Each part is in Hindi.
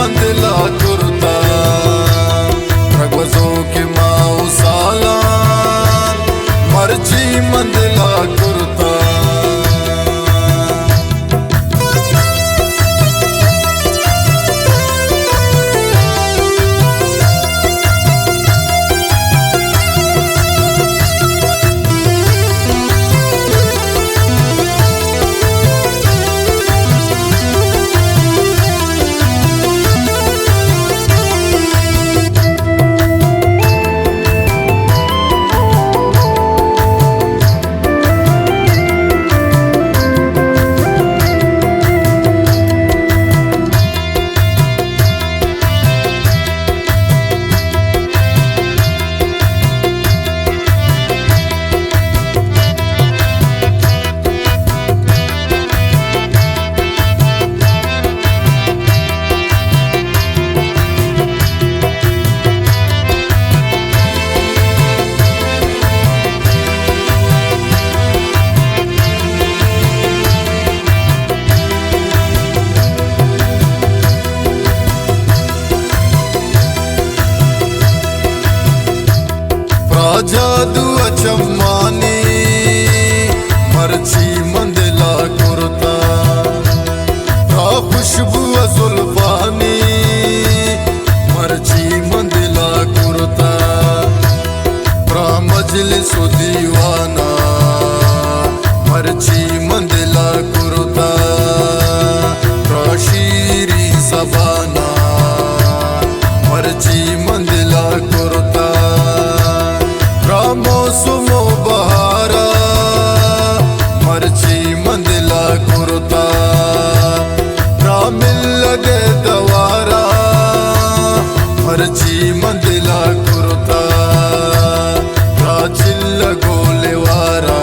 मंदिला कुर्ता रगवजो के माऊ साला मर्ची मंदिला कुर्ता जादू अचम्मानी मर्ची मंदिला कुर्ता खुशबू जुल्फानी मर्ची मंदिला कुर्ता मजलिस दीवाना मर्ची मंदिला कुर्ता शीरी सबाना मर्ची मंदिला कुर्ता मौसमो बहारा मर्ची मंदिला कुर्ता मिल लगे दवारा मर्ची मंदिला कुर्ता चिल्ल गोले वारा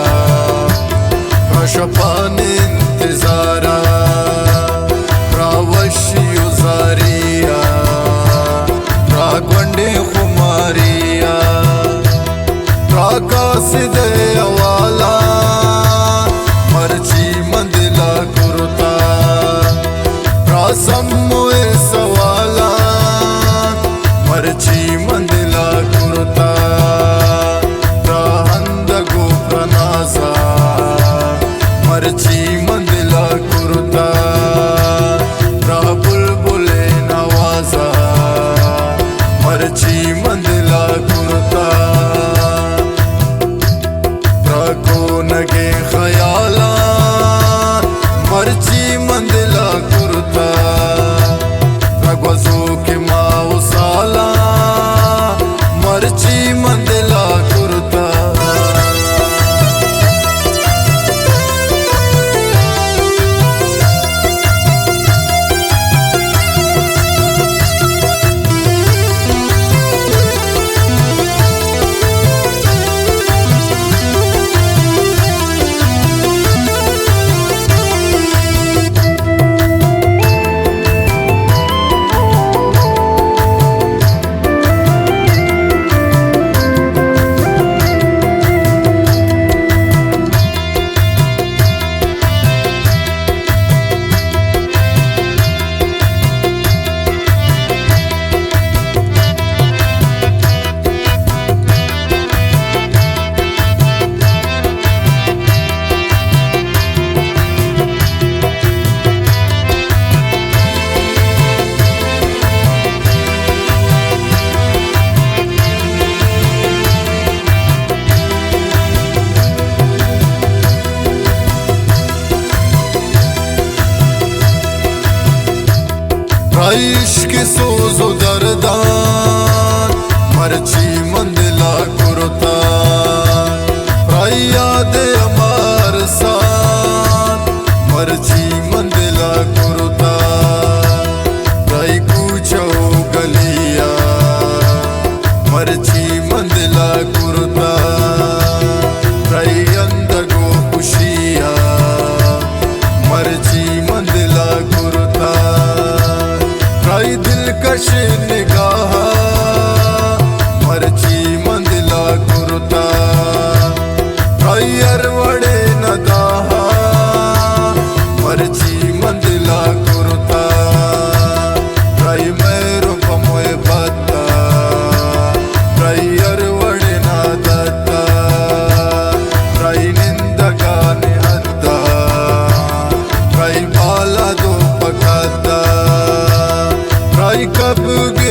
शपान इंतजारा वशी उजारिया रागवंडे खुमारिया कासिदे अवाला मर्ची मंदिला कुर्ता समोए सवाला मर्ची मंदिला कुर्ता हंद गो प्रनासा मर्ची मंदिला कुर्ता बुलबुले नवाजा मर्ची मंदिला कुर्ता नगे ख्याला मर्ची मंदिला कुर्ता रगवजो के माऊ साला मर्ची मंदिला कुर्ता इश्क सोजो दर्दान मर्ची मंदिला कुर्ता याद अमार सान मर्ची मंदिला कुर्ता कूचो गलिया मर्ची मंदिला कुर्ता अंदर गो खुशिया मर्ची मंदिला कुर्ता दिलकश निगाह मर्ची मंदिला कुर्ता अरवड़े नदाहा मर्ची मंदिला कुर्ता कब